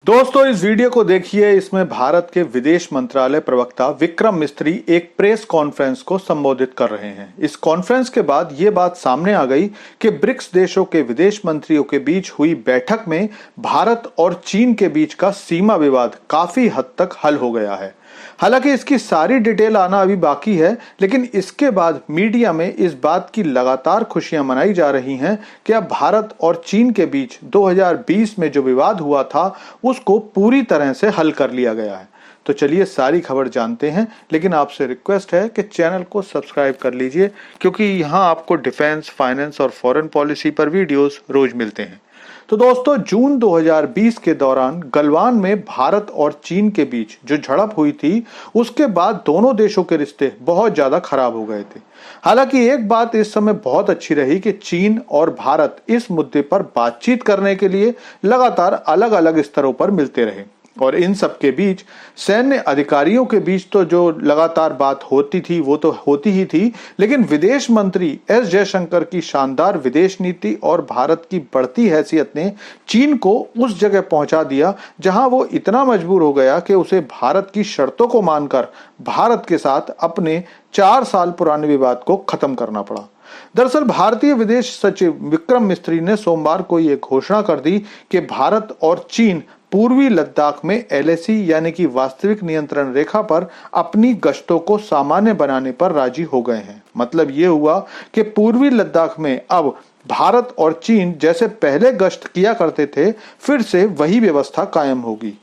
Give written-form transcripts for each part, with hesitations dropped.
दोस्तों इस वीडियो को देखिए। इसमें भारत के विदेश मंत्रालय प्रवक्ता विक्रम मिस्री एक प्रेस कॉन्फ्रेंस को संबोधित कर रहे हैं। इस कॉन्फ्रेंस के बाद ये बात सामने आ गई कि ब्रिक्स देशों के विदेश मंत्रियों के बीच हुई बैठक में भारत और चीन के बीच का सीमा विवाद काफी हद तक हल हो गया है। हालांकि इसकी सारी डिटेल आना अभी बाकी है, लेकिन इसके बाद मीडिया में इस बात की लगातार खुशियां मनाई जा रही हैं कि अब भारत और चीन के बीच 2020 में जो विवाद हुआ था उसको पूरी तरह से हल कर लिया गया है। तो चलिए सारी खबर जानते हैं, लेकिन आपसे रिक्वेस्ट है कि चैनल को सब्सक्राइब कर लीजिए, क्योंकि यहाँ आपको डिफेंस, फाइनेंस और फॉरेन पॉलिसी पर वीडियोस रोज मिलते हैं। तो दोस्तों जून 2020 के दौरान गलवान में भारत और चीन के बीच जो झड़प हुई थी, उसके बाद दोनों देशों के रिश्ते बहुत ज्यादा खराब हो गए थे। हालांकि एक बात इस समय बहुत अच्छी रही कि चीन और भारत इस मुद्दे पर बातचीत करने के लिए लगातार अलग अलग स्तरों पर मिलते रहे और इन सब के बीच सैन्य अधिकारियों के बीच तो जो लगातार बात होती थी वो तो होती ही थी, लेकिन विदेश मंत्री एस जयशंकर की शानदार विदेश नीति और भारत की बढ़ती हैसियत ने चीन को उस जगह पहुंचा दिया जहां वो इतना मजबूर हो गया कि उसे भारत की शर्तों को मानकर भारत के साथ अपने 4 साल पुराने विवाद को खत्म करना पड़ा। दरअसल भारतीय विदेश सचिव विक्रम मिस्री ने सोमवार को ये घोषणा कर दी कि भारत और चीन पूर्वी लद्दाख में LAC यानी कि वास्तविक नियंत्रण रेखा पर अपनी गश्तों को सामान्य बनाने पर राजी हो गए हैं। मतलब ये हुआ कि पूर्वी लद्दाख में अब भारत और चीन जैसे पहले गश्त किया करते थे, फिर से वही व्यवस्था कायम होगी,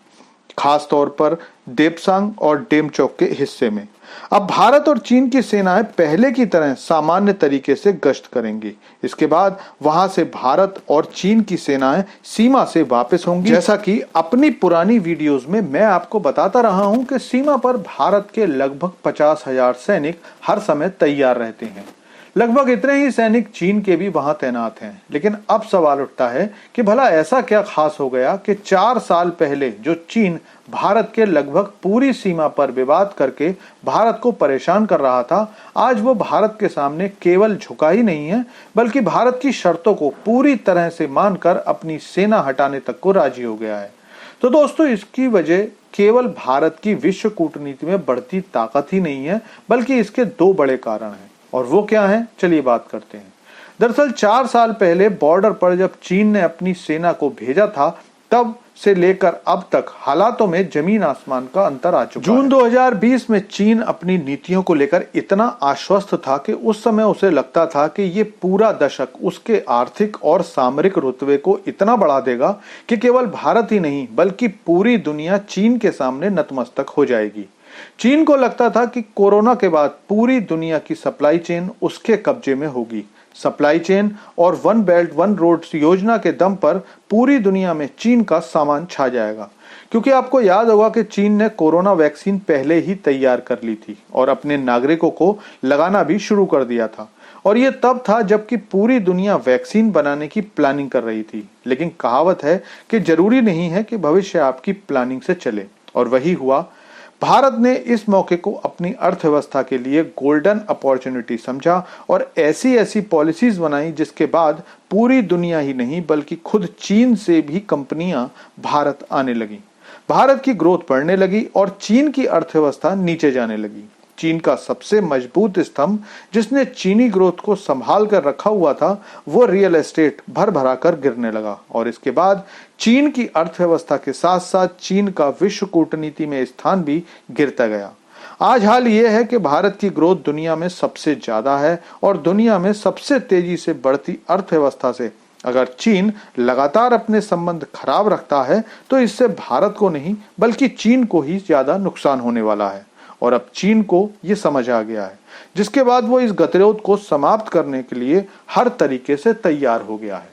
खास तौर पर देपसांग और डेमचौक के हिस्से में। अब भारत और चीन की सेनाएं पहले की तरह सामान्य तरीके से गश्त करेंगी। इसके बाद वहां से भारत और चीन की सेनाएं सीमा से वापस होंगी। जैसा कि अपनी पुरानी वीडियोस में मैं आपको बताता रहा हूं कि सीमा पर भारत के लगभग 50,000 सैनिक हर समय तैयार रहते हैं। लगभग इतने ही सैनिक चीन के भी वहां तैनात हैं। लेकिन अब सवाल उठता है कि भला ऐसा क्या खास हो गया कि 4 साल पहले जो चीन भारत के लगभग पूरी सीमा पर विवाद करके भारत को परेशान कर रहा था, आज वो भारत के सामने केवल झुका ही नहीं है, बल्कि भारत की शर्तों को पूरी तरह से मानकर अपनी सेना हटाने तक को राजी हो गया है। तो दोस्तों इसकी वजह केवल भारत की विश्व कूटनीति में बढ़ती ताकत ही नहीं है, बल्कि इसके 2 बड़े कारण हैं। और वो क्या है, चलिए बात करते हैं। दरअसल 4 साल पहले बॉर्डर पर जब चीन ने अपनी सेना को भेजा था, तब से लेकर अब तक हालातों में जमीन आसमान का अंतर आ चुका है। जून 2020 में चीन अपनी नीतियों को लेकर इतना आश्वस्त था कि उस समय उसे लगता था कि ये पूरा दशक उसके आर्थिक और सामरिक रुतबे को इतना बढ़ा देगा कि केवल भारत ही नहीं बल्कि पूरी दुनिया चीन के सामने नतमस्तक हो जाएगी। चीन को लगता था कि कोरोना के बाद पूरी दुनिया की सप्लाई चेन उसके कब्जे में होगी। सप्लाई चेन और वन बेल्ट वन रोड योजना के दम पर पूरी दुनिया में चीन का सामान छा जाएगा, क्योंकि आपको याद होगा कि चीन ने कोरोना वैक्सीन पहले ही तैयार कर ली थी और अपने नागरिकों को लगाना भी शुरू कर दिया था। और ये तब था जबकि पूरी दुनिया वैक्सीन बनाने की प्लानिंग कर रही थी। लेकिन कहावत है कि जरूरी नहीं है कि भविष्य आपकी प्लानिंग से चले, और वही हुआ। भारत ने इस मौके को अपनी अर्थव्यवस्था के लिए गोल्डन अपॉर्चुनिटी समझा और ऐसी पॉलिसीज बनाई जिसके बाद पूरी दुनिया ही नहीं बल्कि खुद चीन से भी कंपनियां भारत आने लगी। भारत की ग्रोथ बढ़ने लगी और चीन की अर्थव्यवस्था नीचे जाने लगी। चीन का सबसे मजबूत स्तंभ जिसने चीनी ग्रोथ को संभाल कर रखा हुआ था, वो रियल एस्टेट भर भरा कर गिरने लगा। और इसके बाद चीन की अर्थव्यवस्था के साथ साथ चीन का विश्व कूटनीति में स्थान भी गिरता गया। आज हाल ये है कि भारत की ग्रोथ दुनिया में सबसे ज्यादा है और दुनिया में सबसे तेजी से बढ़ती अर्थव्यवस्था से अगर चीन लगातार अपने संबंध खराब रखता है तो इससे भारत को नहीं बल्कि चीन को ही ज्यादा नुकसान होने वाला है। और अब चीन को ये समझ आ गया है, जिसके बाद वो इस गतिरोध को समाप्त करने के लिए हर तरीके से तैयार हो गया है।